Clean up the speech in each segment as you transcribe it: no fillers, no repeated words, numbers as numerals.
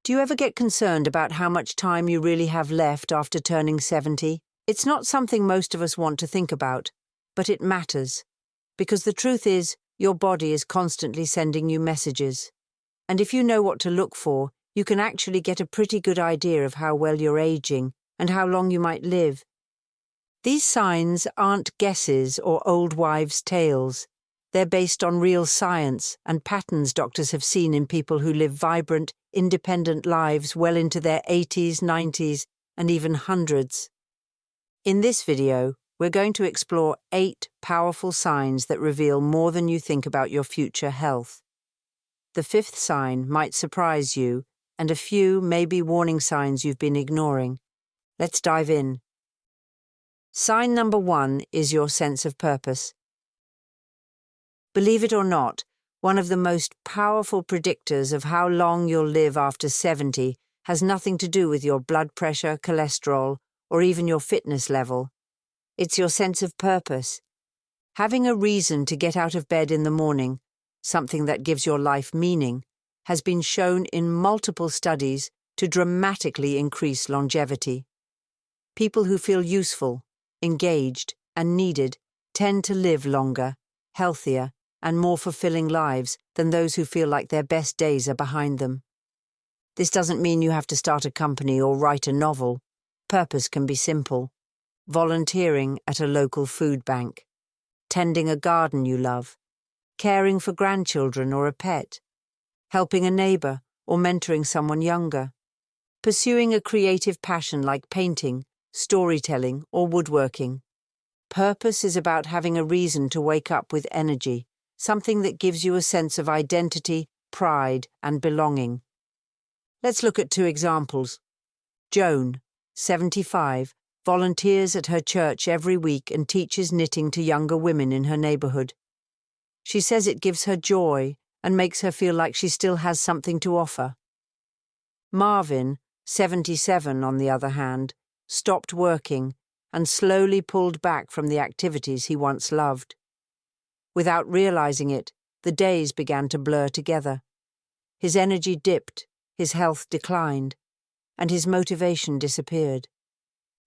Do you ever get concerned about how much time you really have left after turning 70? It's not something most of us want to think about, but it matters. Because the truth is, your body is constantly sending you messages. And if you know what to look for, you can actually get a pretty good idea of how well you're aging and how long you might live. These signs aren't guesses or old wives' tales. They're based on real science and patterns doctors have seen in people who live vibrant, independent lives well into their 80s, 90s, and even hundreds. In this video, we're going to explore 8 powerful signs that reveal more than you think about your future health. The 5th sign might surprise you, and a few may be warning signs you've been ignoring. Let's dive in. Sign number 1 is your sense of purpose. Believe it or not, one of the most powerful predictors of how long you'll live after 70 has nothing to do with your blood pressure, cholesterol, or even your fitness level. It's your sense of purpose. Having a reason to get out of bed in the morning, something that gives your life meaning, has been shown in multiple studies to dramatically increase longevity. People who feel useful, engaged, and needed tend to live longer, healthier, and more fulfilling lives than those who feel like their best days are behind them. This doesn't mean you have to start a company or write a novel. Purpose can be simple. Volunteering at a local food bank, tending a garden you love, caring for grandchildren or a pet, helping a neighbor or mentoring someone younger, pursuing a creative passion like painting, storytelling, or woodworking. Purpose is about having a reason to wake up with energy, something that gives you a sense of identity, pride, and belonging. Let's look at 2 examples. Joan, 75, volunteers at her church every week and teaches knitting to younger women in her neighborhood. She says it gives her joy and makes her feel like she still has something to offer. Marvin, 77, on the other hand, stopped working and slowly pulled back from the activities he once loved. Without realizing it, the days began to blur together. His energy dipped, his health declined, and his motivation disappeared.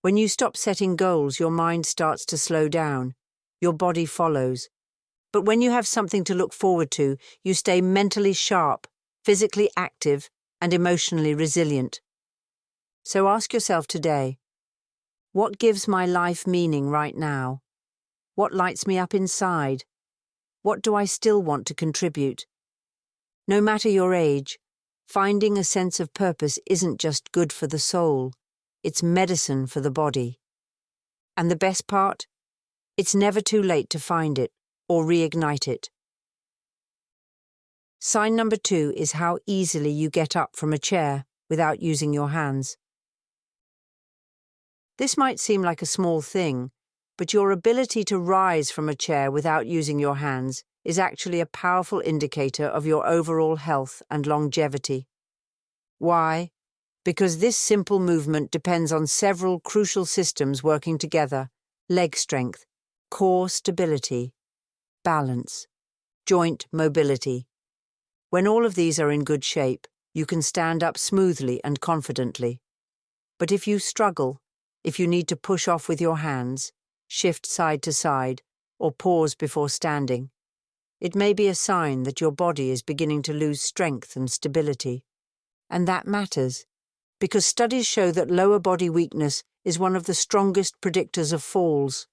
When you stop setting goals, your mind starts to slow down. Your body follows. But when you have something to look forward to, you stay mentally sharp, physically active, and emotionally resilient. So ask yourself today, what gives my life meaning right now? What lights me up inside? What do I still want to contribute? No matter your age, finding a sense of purpose isn't just good for the soul, it's medicine for the body. And the best part? It's never too late to find it or reignite it. Sign number 2 is how easily you get up from a chair without using your hands. This might seem like a small thing, but your ability to rise from a chair without using your hands is actually a powerful indicator of your overall health and longevity. Why? Because this simple movement depends on several crucial systems working together: leg strength, core stability, balance, joint mobility. When all of these are in good shape, you can stand up smoothly and confidently. But if you struggle, if you need to push off with your hands, shift side to side, or pause before standing, it may be a sign that your body is beginning to lose strength and stability. And that matters, because studies show that lower body weakness is one of the strongest predictors of falls,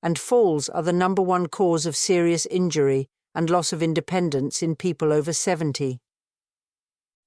and falls are the number 1 cause of serious injury and loss of independence in people over 70.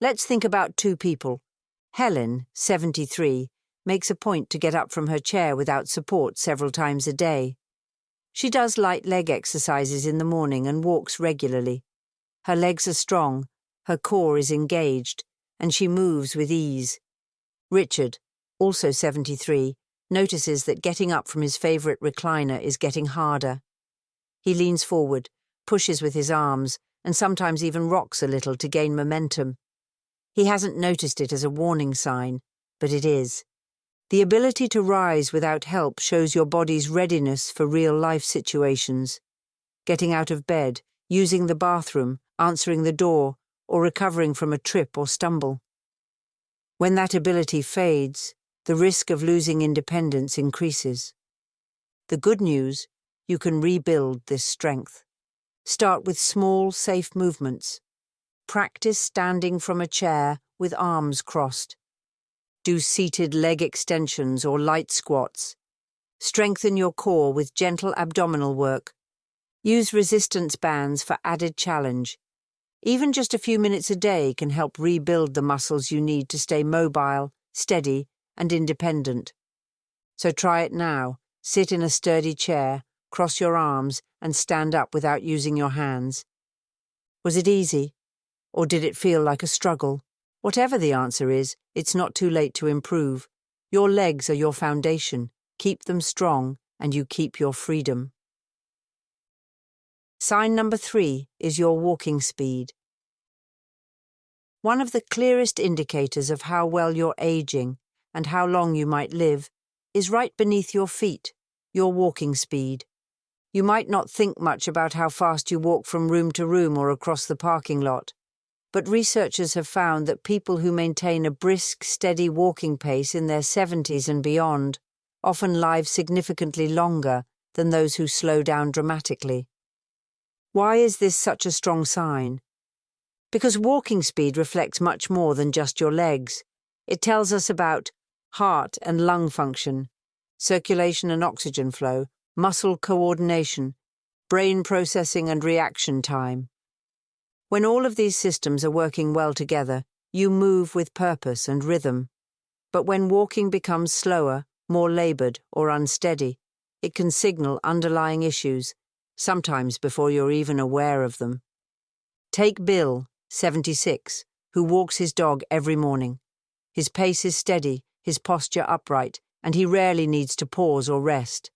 Let's think about 2 people. Helen, 73, makes a point to get up from her chair without support several times a day. She does light leg exercises in the morning and walks regularly. Her legs are strong, her core is engaged, and she moves with ease. Richard, also 73, notices that getting up from his favorite recliner is getting harder. He leans forward, pushes with his arms, and sometimes even rocks a little to gain momentum. He hasn't noticed it as a warning sign, but it is. The ability to rise without help shows your body's readiness for real-life situations. Getting out of bed, using the bathroom, answering the door, or recovering from a trip or stumble. When that ability fades, the risk of losing independence increases. The good news, you can rebuild this strength. Start with small, safe movements. Practice standing from a chair with arms crossed. Do seated leg extensions or light squats. Strengthen your core with gentle abdominal work. Use resistance bands for added challenge. Even just a few minutes a day can help rebuild the muscles you need to stay mobile, steady, and independent. So try it now. Sit in a sturdy chair, cross your arms, and stand up without using your hands. Was it easy? Or did it feel like a struggle? Whatever the answer is, it's not too late to improve. Your legs are your foundation. Keep them strong, and you keep your freedom. Sign number 3 is your walking speed. One of the clearest indicators of how well you're aging and how long you might live is right beneath your feet, your walking speed. You might not think much about how fast you walk from room to room or across the parking lot, but researchers have found that people who maintain a brisk, steady walking pace in their 70s and beyond often live significantly longer than those who slow down dramatically. Why is this such a strong sign? Because walking speed reflects much more than just your legs. It tells us about heart and lung function, circulation and oxygen flow, muscle coordination, brain processing and reaction time. When all of these systems are working well together, you move with purpose and rhythm. But when walking becomes slower, more labored, or unsteady, it can signal underlying issues, sometimes before you're even aware of them. Take Bill, 76, who walks his dog every morning. His pace is steady, his posture upright, and he rarely needs to pause or rest.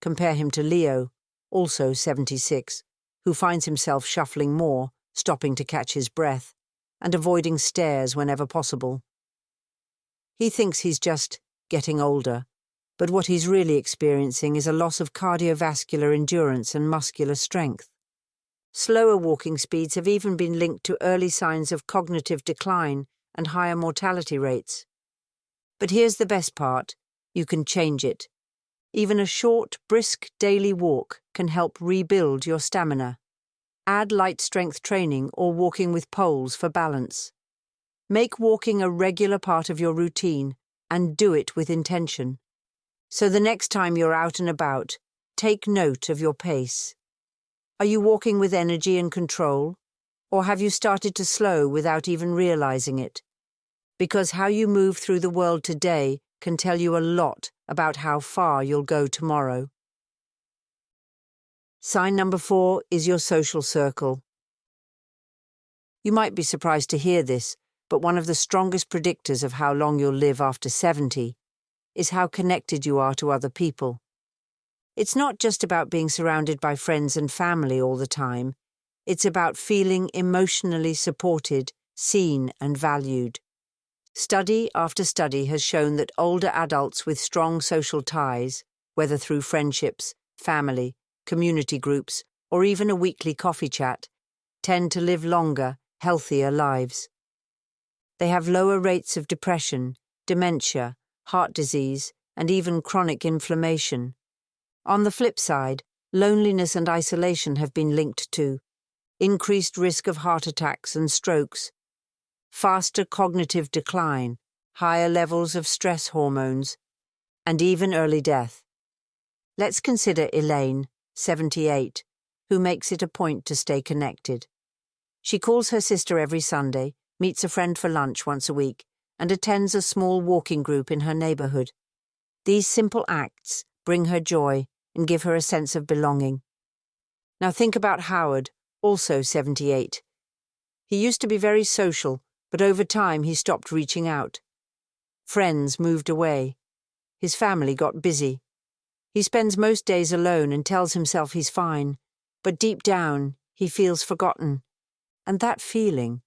Compare him to Leo, also 76, who finds himself shuffling more, stopping to catch his breath, and avoiding stairs whenever possible. He thinks he's just getting older, but what he's really experiencing is a loss of cardiovascular endurance and muscular strength. Slower walking speeds have even been linked to early signs of cognitive decline and higher mortality rates. But here's the best part: you can change it. Even a short, brisk daily walk can help rebuild your stamina. Add light strength training or walking with poles for balance. Make walking a regular part of your routine and do it with intention. So the next time you're out and about, take note of your pace. Are you walking with energy and control? Or have you started to slow without even realizing it? Because how you move through the world today can tell you a lot about how far you'll go tomorrow. Sign number 4 is your social circle. You might be surprised to hear this, but one of the strongest predictors of how long you'll live after 70 is how connected you are to other people. It's not just about being surrounded by friends and family all the time. It's about feeling emotionally supported, seen, and valued. Study after study has shown that older adults with strong social ties, whether through friendships, family, community groups, or even a weekly coffee chat, tend to live longer, healthier lives. They have lower rates of depression, dementia, heart disease, and even chronic inflammation. On the flip side, loneliness and isolation have been linked to increased risk of heart attacks and strokes, faster cognitive decline, higher levels of stress hormones, and even early death. Let's consider Elaine, 78, who makes it a point to stay connected. She calls her sister every Sunday, meets a friend for lunch once a week, and attends a small walking group in her neighborhood. These simple acts bring her joy and give her a sense of belonging. Now think about Howard, also 78. He used to be very social, but over time he stopped reaching out. Friends moved away. His family got busy. He spends most days alone and tells himself he's fine, but deep down he feels forgotten. And that feeling,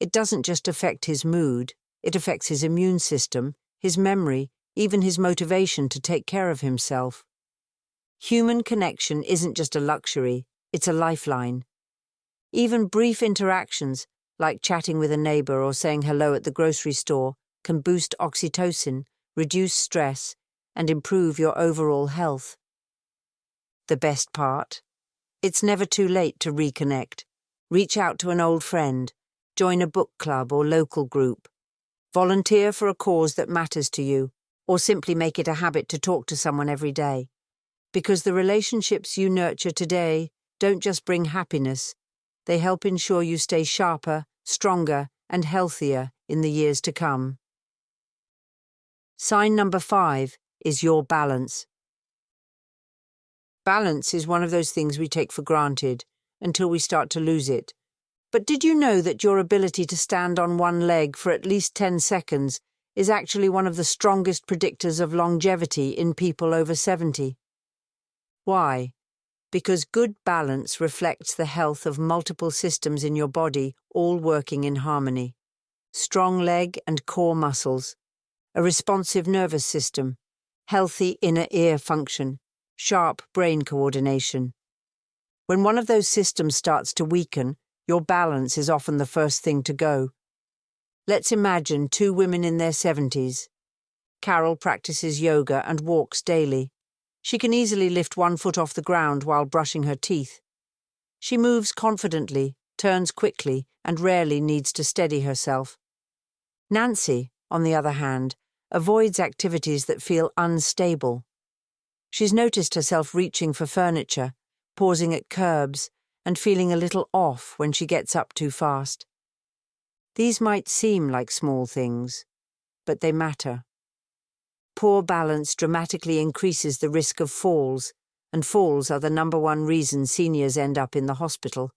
it doesn't just affect his mood, it affects his immune system, his memory, even his motivation to take care of himself. Human connection isn't just a luxury, it's a lifeline. Even brief interactions, like chatting with a neighbor or saying hello at the grocery store, can boost oxytocin, reduce stress, and improve your overall health. The best part? It's never too late to reconnect. Reach out to an old friend, join a book club or local group, volunteer for a cause that matters to you, or simply make it a habit to talk to someone every day. Because the relationships you nurture today don't just bring happiness, they help ensure you stay sharper, stronger, and healthier in the years to come. Sign number 5 is your balance. Balance is one of those things we take for granted until we start to lose it. But did you know that your ability to stand on one leg for at least 10 seconds is actually one of the strongest predictors of longevity in people over 70? Why? Because good balance reflects the health of multiple systems in your body, all working in harmony. Strong leg and core muscles, a responsive nervous system, healthy inner ear function, sharp brain coordination. When one of those systems starts to weaken, your balance is often the first thing to go. Let's imagine 2 women in their 70s. Carol practices yoga and walks daily. She can easily lift one foot off the ground while brushing her teeth. She moves confidently, turns quickly, and rarely needs to steady herself. Nancy, on the other hand, avoids activities that feel unstable. She's noticed herself reaching for furniture, pausing at curbs, and feeling a little off when she gets up too fast. These might seem like small things, but they matter. Poor balance dramatically increases the risk of falls, and falls are the #1 reason seniors end up in the hospital.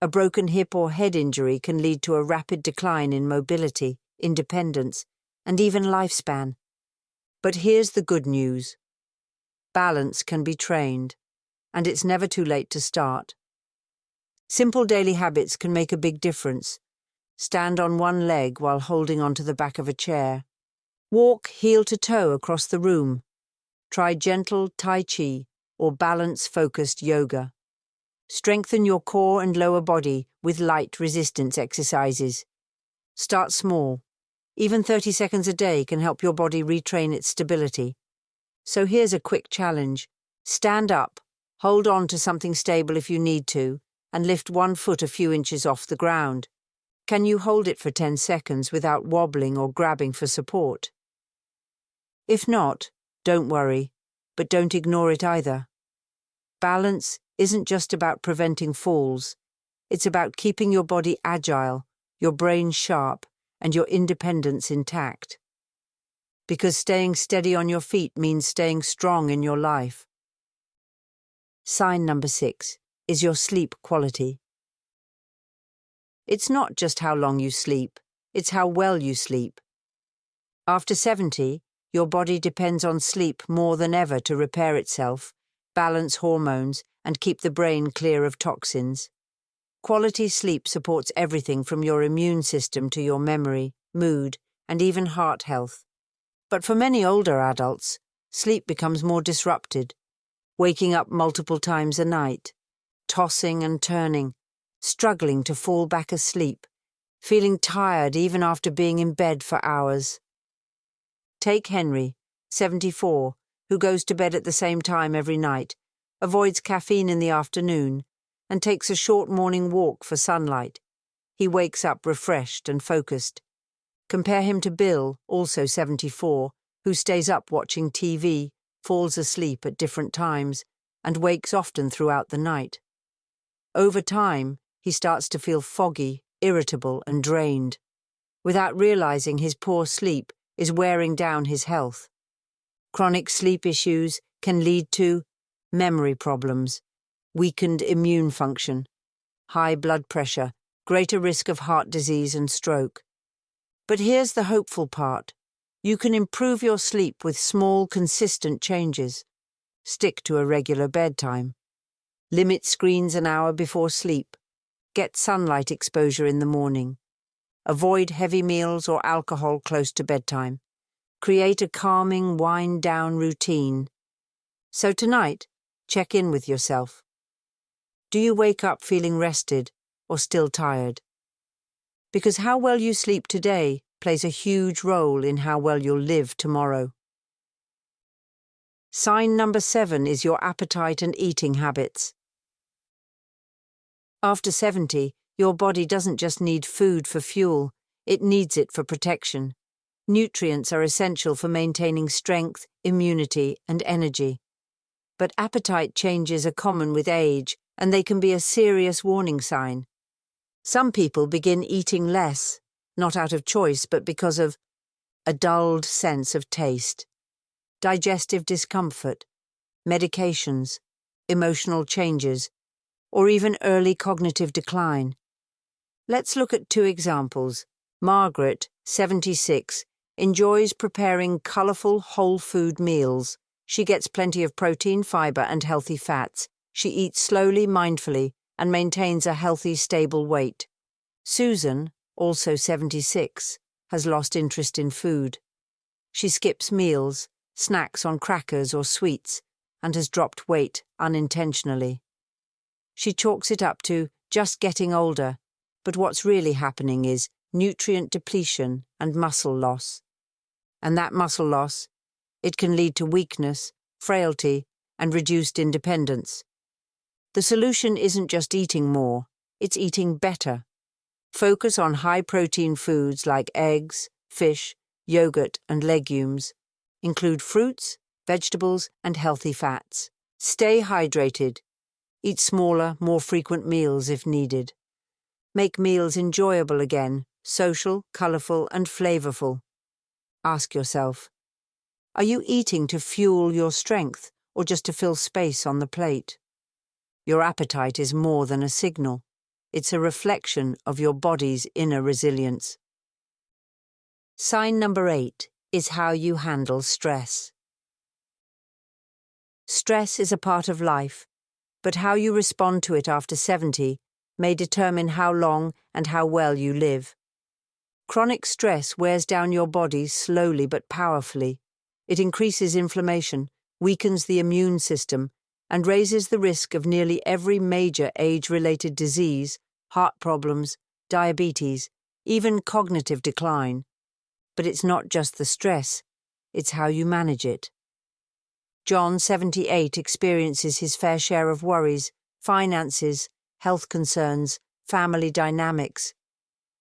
A broken hip or head injury can lead to a rapid decline in mobility, independence, and even lifespan. But here's the good news. Balance can be trained, and it's never too late to start. Simple daily habits can make a big difference. Stand on one leg while holding onto the back of a chair. Walk heel to toe across the room. Try gentle Tai Chi or balance-focused yoga. Strengthen your core and lower body with light resistance exercises. Start small. Even 30 seconds a day can help your body retrain its stability. So here's a quick challenge. Stand up, hold on to something stable if you need to, and lift one foot a few inches off the ground. Can you hold it for 10 seconds without wobbling or grabbing for support? If not, don't worry, but don't ignore it either. Balance isn't just about preventing falls. It's about keeping your body agile, your brain sharp, and your independence intact. Because staying steady on your feet means staying strong in your life. Sign number 6 is your sleep quality. It's not just how long you sleep, it's how well you sleep. After 70, your body depends on sleep more than ever to repair itself, balance hormones, and keep the brain clear of toxins. Quality sleep supports everything from your immune system to your memory, mood, and even heart health. But for many older adults, sleep becomes more disrupted, waking up multiple times a night, tossing and turning, struggling to fall back asleep, feeling tired even after being in bed for hours. Take Henry, 74, who goes to bed at the same time every night, avoids caffeine in the afternoon, and takes a short morning walk for sunlight. He wakes up refreshed and focused. Compare him to Bill, also 74, who stays up watching TV, falls asleep at different times, and wakes often throughout the night. Over time, he starts to feel foggy, irritable, and drained. Without realizing his poor sleep is wearing down his health. Chronic sleep issues can lead to memory problems, weakened immune function, high blood pressure, greater risk of heart disease and stroke. But here's the hopeful part. You can improve your sleep with small, consistent changes. Stick to a regular bedtime. Limit screens an hour before sleep. Get sunlight exposure in the morning. Avoid heavy meals or alcohol close to bedtime. Create a calming, wind-down routine. So tonight, check in with yourself. Do you wake up feeling rested or still tired? Because how well you sleep today plays a huge role in how well you'll live tomorrow. Sign number 7 is your appetite and eating habits. After 70, your body doesn't just need food for fuel, it needs it for protection. Nutrients are essential for maintaining strength, immunity, and energy. But appetite changes are common with age, and they can be a serious warning sign. Some people begin eating less, not out of choice, but because of a dulled sense of taste, digestive discomfort, medications, emotional changes, or even early cognitive decline. Let's look at 2 examples. Margaret, 76, enjoys preparing colourful whole food meals. She gets plenty of protein, fibre, and healthy fats. She eats slowly, mindfully, and maintains a healthy, stable weight. Susan, also 76, has lost interest in food. She skips meals, snacks on crackers or sweets, and has dropped weight unintentionally. She chalks it up to just getting older, but what's really happening is nutrient depletion and muscle loss. And that muscle loss, it can lead to weakness, frailty, and reduced independence. The solution isn't just eating more, it's eating better. Focus on high-protein foods like eggs, fish, yogurt, and legumes. Include fruits, vegetables, and healthy fats. Stay hydrated. Eat smaller, more frequent meals if needed. Make meals enjoyable again, social, colourful, and flavourful. Ask yourself, are you eating to fuel your strength or just to fill space on the plate? Your appetite is more than a signal. It's a reflection of your body's inner resilience. Sign number 8 is how you handle stress. Stress is a part of life, but how you respond to it after 70 may determine how long and how well you live. Chronic stress wears down your body slowly but powerfully. It increases inflammation, weakens the immune system, and raises the risk of nearly every major age-related disease, heart problems, diabetes, even cognitive decline. But it's not just the stress, it's how you manage it. John, 78, experiences his fair share of worries, finances, health concerns, family dynamics.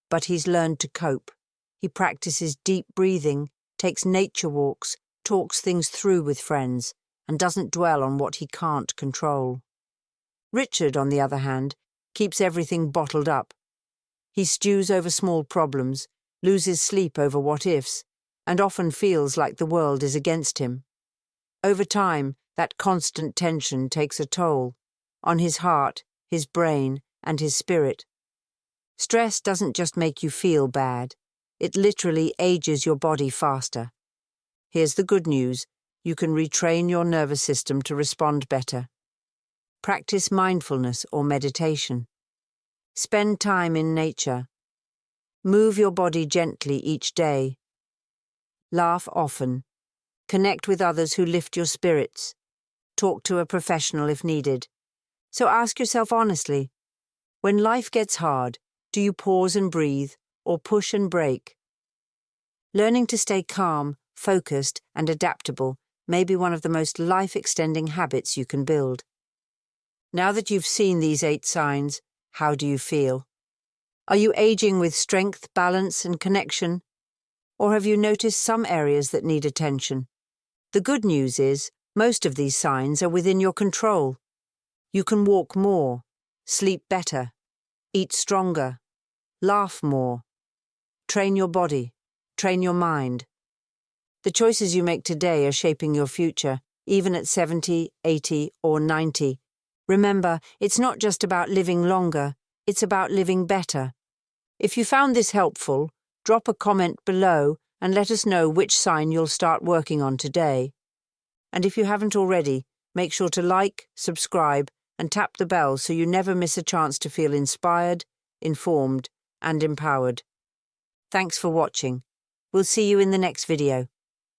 But he's learned to cope. He practices deep breathing, takes nature walks, talks things through with friends, and doesn't dwell on what he can't control. Richard, on the other hand, keeps everything bottled up. He stews over small problems, loses sleep over what-ifs, and often feels like the world is against him. Over time, that constant tension takes a toll on his heart, his brain, and his spirit. Stress doesn't just make you feel bad, it literally ages your body faster. Here's the good news, you can retrain your nervous system to respond better. Practice mindfulness or meditation. Spend time in nature. Move your body gently each day. Laugh often. Connect with others who lift your spirits. Talk to a professional if needed. So ask yourself honestly, when life gets hard, do you pause and breathe, or push and break? Learning to stay calm, focused, and adaptable may be one of the most life-extending habits you can build. Now that you've seen these 8 signs, how do you feel? Are you aging with strength, balance, and connection? Or have you noticed some areas that need attention? The good news is, most of these signs are within your control. You can walk more, sleep better, eat stronger, laugh more. Train your body, train your mind. The choices you make today are shaping your future, even at 70, 80, or 90. Remember, it's not just about living longer, it's about living better. If you found this helpful, drop a comment below and let us know which sign you'll start working on today. And if you haven't already, make sure to like, subscribe, and tap the bell so you never miss a chance to feel inspired, informed, and empowered. Thanks for watching. We'll see you in the next video.